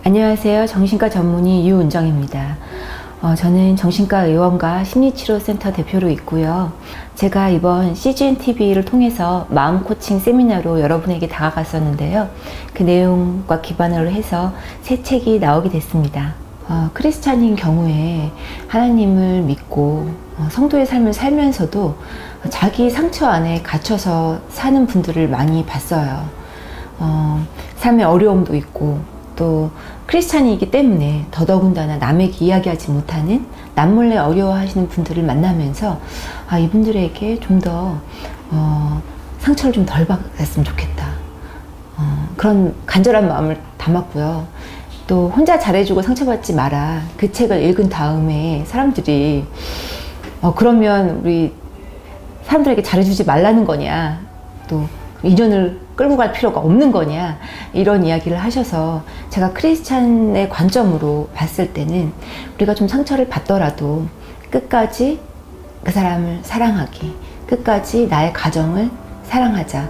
안녕하세요. 정신과 전문의 유은정입니다. 저는 정신과 의원과 심리치료센터 대표로 있고요. 제가 이번 CGNTV를 통해서 마음 코칭 세미나로 여러분에게 다가갔었는데요. 그 내용과 기반으로 해서 새 책이 나오게 됐습니다. 크리스찬인 경우에 하나님을 믿고 성도의 삶을 살면서도 자기 상처 안에 갇혀서 사는 분들을 많이 봤어요. 삶의 어려움도 있고 또 크리스찬이기 때문에 더더군다나 남에게 이야기하지 못하는 남몰래 어려워하시는 분들을 만나면서 이분들에게 좀 더 상처를 좀 덜 받았으면 좋겠다, 그런 간절한 마음을 담았고요. 또 혼자 잘해주고 상처받지 마라, 그 책을 읽은 다음에 사람들이 그러면 우리 사람들에게 잘해주지 말라는 거냐, 또 인연을 끌고 갈 필요가 없는 거냐, 이런 이야기를 하셔서 제가 크리스찬의 관점으로 봤을 때는 우리가 좀 상처를 받더라도 끝까지 그 사람을 사랑하기, 끝까지 나의 가정을 사랑하자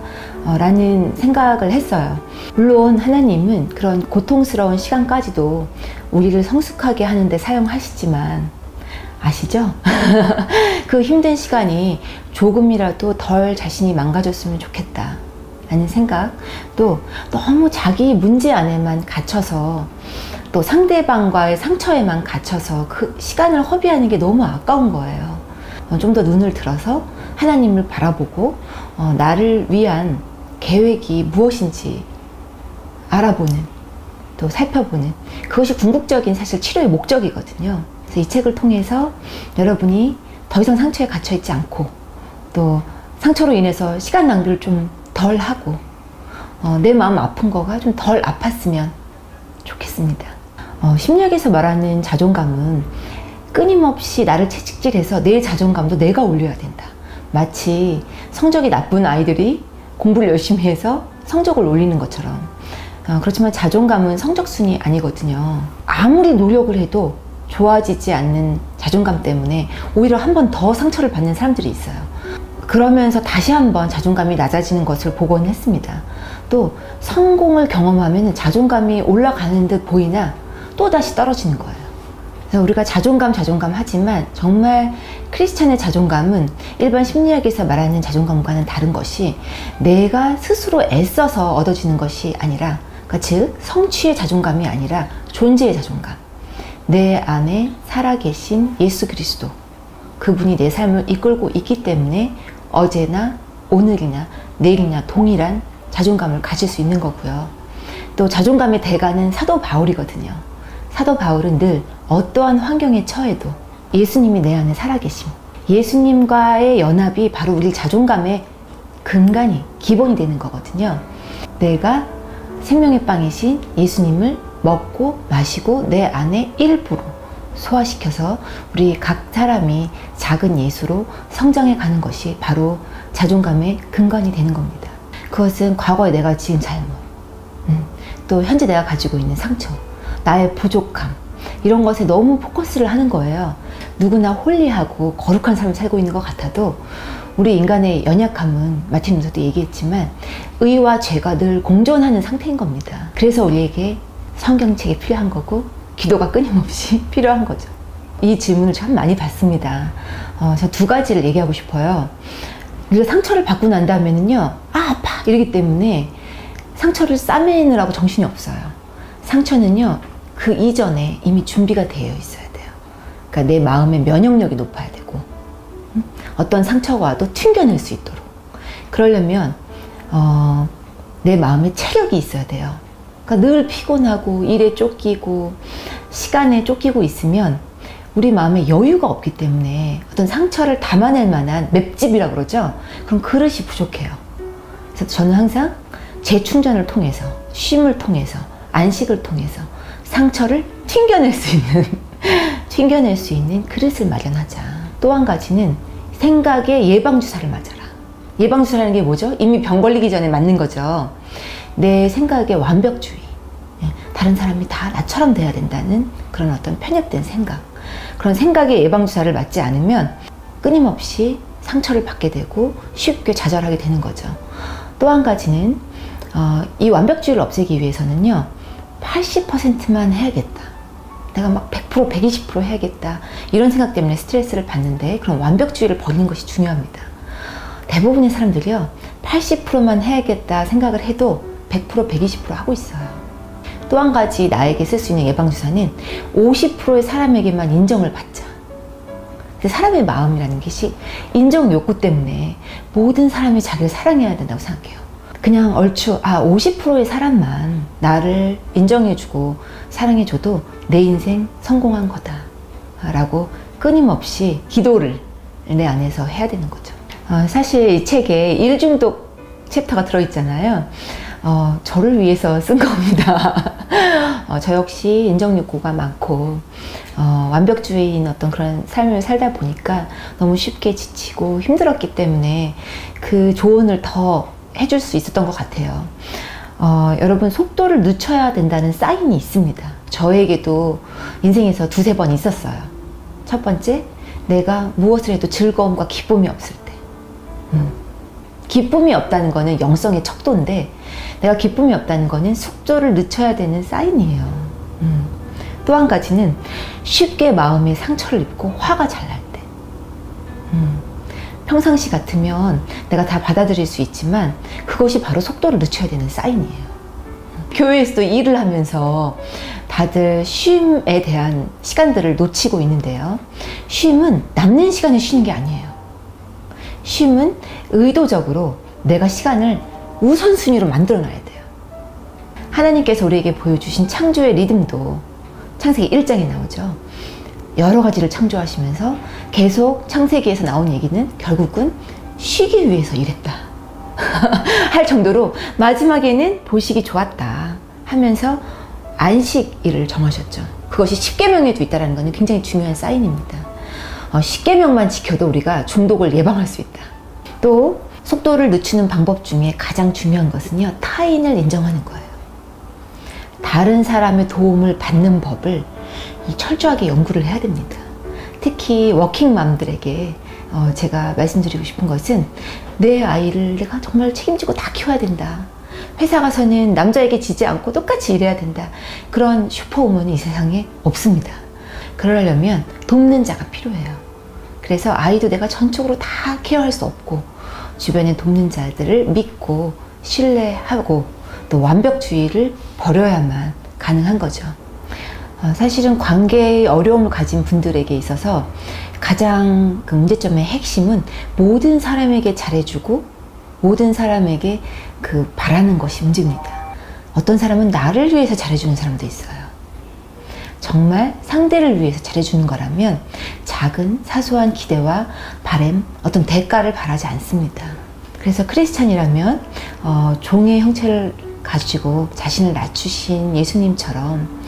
라는 생각을 했어요. 물론 하나님은 그런 고통스러운 시간까지도 우리를 성숙하게 하는데 사용하시지만 아시죠? 그 힘든 시간이 조금이라도 덜 자신이 망가졌으면 좋겠다 라는 생각, 또 너무 자기 문제 안에만 갇혀서 또 상대방과의 상처에만 갇혀서 그 시간을 허비하는 게 너무 아까운 거예요. 좀 더 눈을 들어서 하나님을 바라보고 나를 위한 계획이 무엇인지 알아보는, 또 살펴보는, 그것이 궁극적인 사실 치료의 목적이거든요. 그래서 이 책을 통해서 여러분이 더 이상 상처에 갇혀 있지 않고 또 상처로 인해서 시간 낭비를 좀 덜 하고 내 마음 아픈 거가 좀 덜 아팠으면 좋겠습니다. 심리학에서 말하는 자존감은 끊임없이 나를 채찍질해서 내 자존감도 내가 올려야 된다. 마치 성적이 나쁜 아이들이 공부를 열심히 해서 성적을 올리는 것처럼. 그렇지만 자존감은 성적순이 아니거든요. 아무리 노력을 해도 좋아지지 않는 자존감 때문에 오히려 한 번 더 상처를 받는 사람들이 있어요. 그러면서 다시 한번 자존감이 낮아지는 것을 보곤 했습니다. 또 성공을 경험하면 자존감이 올라가는 듯 보이나 또 다시 떨어지는 거예요. 그래서 우리가 자존감 하지만 정말 크리스찬의 자존감은 일반 심리학에서 말하는 자존감과는 다른 것이 내가 스스로 애써서 얻어지는 것이 아니라, 그러니까 즉 성취의 자존감이 아니라 존재의 자존감. 내 안에 살아계신 예수 그리스도, 그분이 내 삶을 이끌고 있기 때문에 어제나 오늘이나 내일이나 동일한 자존감을 가질 수 있는 거고요. 또 자존감의 대가는 사도 바울이거든요. 사도 바울은 늘 어떠한 환경에 처해도 예수님이 내 안에 살아계심, 예수님과의 연합이 바로 우리 자존감의 근간이, 기본이 되는 거거든요. 내가 생명의 빵이신 예수님을 먹고 마시고 내 안에 일부로 소화시켜서 우리 각 사람이 작은 예수로 성장해 가는 것이 바로 자존감의 근간이 되는 겁니다. 그것은 과거에 내가 지은 잘못, 또 현재 내가 가지고 있는 상처, 나의 부족함, 이런 것에 너무 포커스를 하는 거예요. 누구나 홀리하고 거룩한 삶을 살고 있는 것 같아도 우리 인간의 연약함은 마틴 루터도 얘기했지만 의와 죄가 늘 공존하는 상태인 겁니다. 그래서 우리에게 성경책이 필요한 거고 기도가 끊임없이 필요한 거죠. 이 질문을 참 많이 받습니다. 저 두 가지를 얘기하고 싶어요. 우리가 상처를 받고 난 다음에는요, 아파! 이러기 때문에 상처를 싸매느라고 정신이 없어요. 상처는요, 그 이전에 이미 준비가 되어 있어야 돼요. 그러니까 내 마음의 면역력이 높아야 되고, 어떤 상처가 와도 튕겨낼 수 있도록. 그러려면 내 마음에 체력이 있어야 돼요. 그러니까 늘 피곤하고 일에 쫓기고 시간에 쫓기고 있으면 우리 마음에 여유가 없기 때문에 어떤 상처를 담아낼 만한 맷집이라고 그러죠. 그럼 그릇이 부족해요. 그래서 저는 항상 재충전을 통해서, 쉼을 통해서, 안식을 통해서 상처를 튕겨낼 수 있는 그릇을 마련하자. 또 한 가지는 생각의 예방주사를 맞아라. 예방주사라는 게 뭐죠? 이미 병 걸리기 전에 맞는 거죠. 내 생각의 완벽주의, 다른 사람이 다 나처럼 돼야 된다는 그런 어떤 편협된 생각, 그런 생각의 예방주사를 맞지 않으면 끊임없이 상처를 받게 되고 쉽게 좌절하게 되는 거죠. 또 한 가지는 이 완벽주의를 없애기 위해서는요, 80%만 해야겠다. 내가 막 100%, 120% 해야겠다. 이런 생각 때문에 스트레스를 받는데, 그런 완벽주의를 버리는 것이 중요합니다. 대부분의 사람들이요, 80%만 해야겠다 생각을 해도 100%, 120% 하고 있어요. 또 한 가지 나에게 쓸 수 있는 예방주사는 50%의 사람에게만 인정을 받자. 사람의 마음이라는 것이 인정 욕구 때문에 모든 사람이 자기를 사랑해야 된다고 생각해요. 그냥 얼추 50%의 사람만 나를 인정해주고 사랑해줘도 내 인생 성공한 거다 라고 끊임없이 기도를 내 안에서 해야 되는 거죠. 사실 이 책에 일중독 챕터가 들어있잖아요. 저를 위해서 쓴 겁니다. 저 역시 인정 욕구가 많고 완벽주의인 어떤 그런 삶을 살다 보니까 너무 쉽게 지치고 힘들었기 때문에 그 조언을 더 해줄 수 있었던 것 같아요. 여러분, 속도를 늦춰야 된다는 사인이 있습니다. 저에게도 인생에서 두세 번 있었어요. 첫 번째, 내가 무엇을 해도 즐거움과 기쁨이 없을 때. 기쁨이 없다는 거는 영성의 척도인데, 내가 기쁨이 없다는 거는 속도를 늦춰야 되는 사인이에요. 또 한 가지는 쉽게 마음에 상처를 입고 화가 잘 날 때. 평상시 같으면 내가 다 받아들일 수 있지만 그것이 바로 속도를 늦춰야 되는 사인이에요. 교회에서도 일을 하면서 다들 쉼에 대한 시간들을 놓치고 있는데요. 쉼은 남는 시간에 쉬는 게 아니에요. 쉼은 의도적으로 내가 시간을 우선순위로 만들어 놔야 돼요. 하나님께서 우리에게 보여주신 창조의 리듬도 창세기 1장에 나오죠. 여러 가지를 창조하시면서 계속 창세기에서 나온 얘기는 결국은 쉬기 위해서 일했다 할 정도로 마지막에는 보시기 좋았다 하면서 안식일을 정하셨죠. 그것이 십계명에도 있다는 것은 굉장히 중요한 사인입니다. 십계명만 지켜도 우리가 중독을 예방할 수 있다. 또 속도를 늦추는 방법 중에 가장 중요한 것은요, 타인을 인정하는 거예요. 다른 사람의 도움을 받는 법을 철저하게 연구를 해야 됩니다. 특히 워킹맘들에게 제가 말씀드리고 싶은 것은 내 아이를 내가 정말 책임지고 다 키워야 된다. 회사 가서는 남자에게 지지 않고 똑같이 일해야 된다. 그런 슈퍼우먼이 이 세상에 없습니다. 그러려면 돕는 자가 필요해요. 그래서 아이도 내가 전적으로 다 케어할 수 없고 주변에 돕는 자들을 믿고 신뢰하고 또 완벽주의를 버려야만 가능한 거죠. 사실은 관계의 어려움을 가진 분들에게 있어서 가장 그 문제점의 핵심은 모든 사람에게 잘해주고 모든 사람에게 그 바라는 것이 문제입니다. 어떤 사람은 나를 위해서 잘해주는 사람도 있어요. 정말 상대를 위해서 잘해주는 거라면 작은 사소한 기대와 바램, 어떤 대가를 바라지 않습니다. 그래서 크리스찬이라면 종의 형체를 가지고 자신을 낮추신 예수님처럼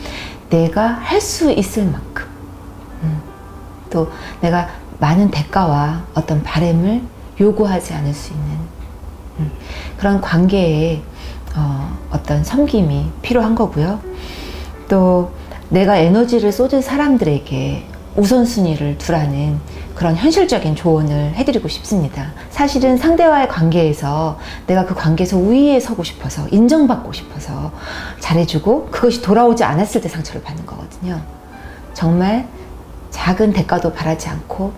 내가 할 수 있을 만큼 또 내가 많은 대가와 어떤 바램을 요구하지 않을 수 있는 그런 관계에 어떤 섬김이 필요한 거고요. 또 내가 에너지를 쏟을 사람들에게 우선순위를 두라는 그런 현실적인 조언을 해드리고 싶습니다. 사실은 상대와의 관계에서 내가 그 관계에서 우위에 서고 싶어서 인정받고 싶어서 잘해주고 그것이 돌아오지 않았을 때 상처를 받는 거거든요. 정말 작은 대가도 바라지 않고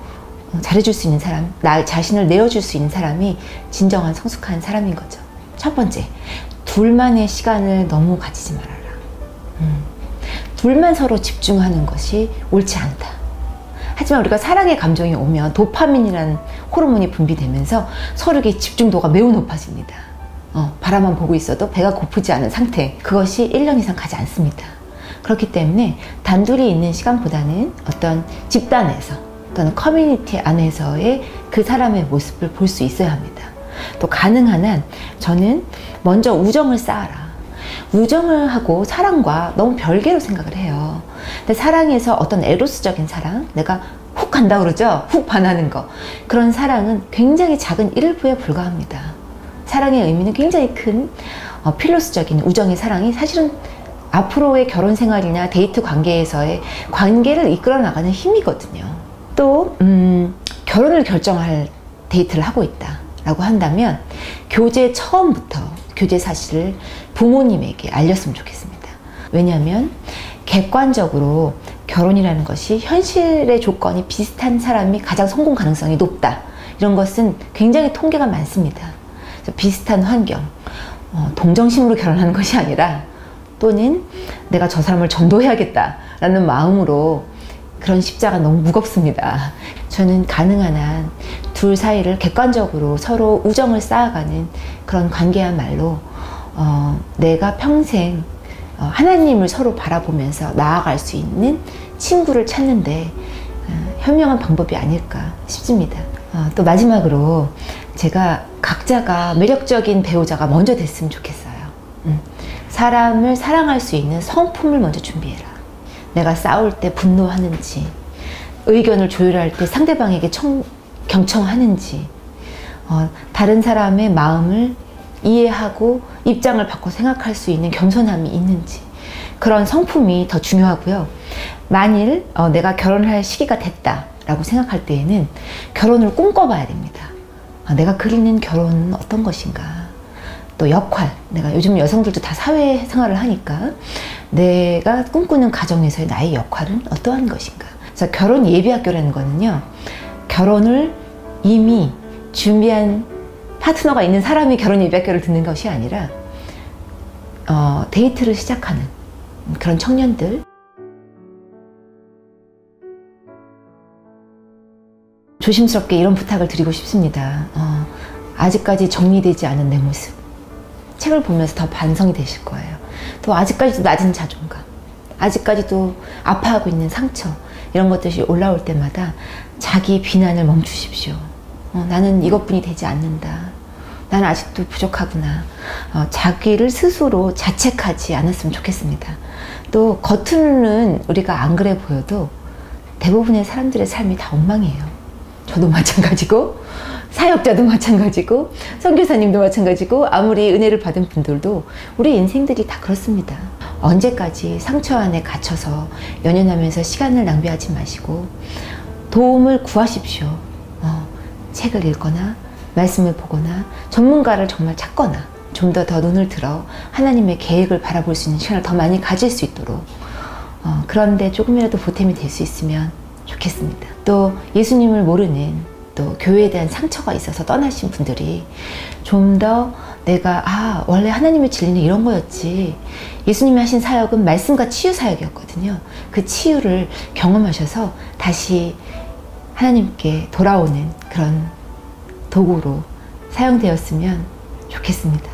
잘해줄 수 있는 사람, 나 자신을 내어줄 수 있는 사람이 진정한 성숙한 사람인 거죠. 첫 번째, 둘만의 시간을 너무 가지지 말아라. 둘만 서로 집중하는 것이 옳지 않다. 하지만 우리가 사랑의 감정이 오면 도파민이라는 호르몬이 분비되면서 서로의 집중도가 매우 높아집니다. 바라만 보고 있어도 배가 고프지 않은 상태, 그것이 1년 이상 가지 않습니다. 그렇기 때문에 단둘이 있는 시간보다는 어떤 집단에서 또는 커뮤니티 안에서의 그 사람의 모습을 볼 수 있어야 합니다. 또 가능한 한 저는 먼저 우정을 쌓아라. 우정을 하고 사랑과 너무 별개로 생각을 해요. 근데 사랑에서 어떤 에로스적인 사랑, 내가 훅 간다 그러죠? 훅 반하는 거. 그런 사랑은 굉장히 작은 일부에 불과합니다. 사랑의 의미는 굉장히 큰 필로스적인 우정의 사랑이 사실은 앞으로의 결혼 생활이나 데이트 관계에서의 관계를 이끌어 나가는 힘이거든요. 또 결혼을 결정할 데이트를 하고 있다 라고 한다면 교제 처음부터 교제 사실을 부모님에게 알렸으면 좋겠습니다. 왜냐하면 객관적으로 결혼이라는 것이 현실의 조건이 비슷한 사람이 가장 성공 가능성이 높다. 이런 것은 굉장히 통계가 많습니다. 비슷한 환경, 동정심으로 결혼하는 것이 아니라 또는 내가 저 사람을 전도해야겠다라는 마음으로 그런 십자가 너무 무겁습니다. 저는 가능한 한 둘 사이를 객관적으로 서로 우정을 쌓아가는 그런 관계야말로 내가 평생 하나님을 서로 바라보면서 나아갈 수 있는 친구를 찾는데 현명한 방법이 아닐까 싶습니다. 또 마지막으로 제가 각자가 매력적인 배우자가 먼저 됐으면 좋겠어요. 사람을 사랑할 수 있는 성품을 먼저 준비해라. 내가 싸울 때 분노하는지, 의견을 조율할 때 상대방에게 경청하는지, 다른 사람의 마음을 이해하고 입장을 바꿔 생각할 수 있는 겸손함이 있는지, 그런 성품이 더 중요하고요. 만일 내가 결혼할 시기가 됐다라고 생각할 때에는 결혼을 꿈꿔봐야 됩니다. 내가 그리는 결혼은 어떤 것인가, 또 역할, 내가 요즘 여성들도 다 사회생활을 하니까 내가 꿈꾸는 가정에서의 나의 역할은 어떠한 것인가. 그래서 결혼 예비학교라는 거는요, 결혼을 이미 준비한 파트너가 있는 사람이 결혼 예비학교를 듣는 것이 아니라 데이트를 시작하는 그런 청년들, 조심스럽게 이런 부탁을 드리고 싶습니다. 아직까지 정리되지 않은 내 모습, 책을 보면서 더 반성이 되실 거예요. 또 아직까지도 낮은 자존감, 아직까지도 아파하고 있는 상처, 이런 것들이 올라올 때마다 자기 비난을 멈추십시오. 나는 이것뿐이 되지 않는다. 나는 아직도 부족하구나. 자기를 스스로 자책하지 않았으면 좋겠습니다. 또 겉으로는 우리가 안 그래 보여도 대부분의 사람들의 삶이 다 엉망이에요. 저도 마찬가지고, 사역자도 마찬가지고, 선교사님도 마찬가지고, 아무리 은혜를 받은 분들도 우리 인생들이 다 그렇습니다. 언제까지 상처 안에 갇혀서 연연하면서 시간을 낭비하지 마시고 도움을 구하십시오. 책을 읽거나 말씀을 보거나 전문가를 정말 찾거나 좀 더 눈을 들어 하나님의 계획을 바라볼 수 있는 시간을 더 많이 가질 수 있도록 그런데 조금이라도 보탬이 될 수 있으면 좋겠습니다. 또 예수님을 모르는, 또 교회에 대한 상처가 있어서 떠나신 분들이 좀 더 내가 원래 하나님의 진리는 이런 거였지, 예수님이 하신 사역은 말씀과 치유 사역이었거든요. 그 치유를 경험하셔서 다시 하나님께 돌아오는 그런 도구로 사용되었으면 좋겠습니다.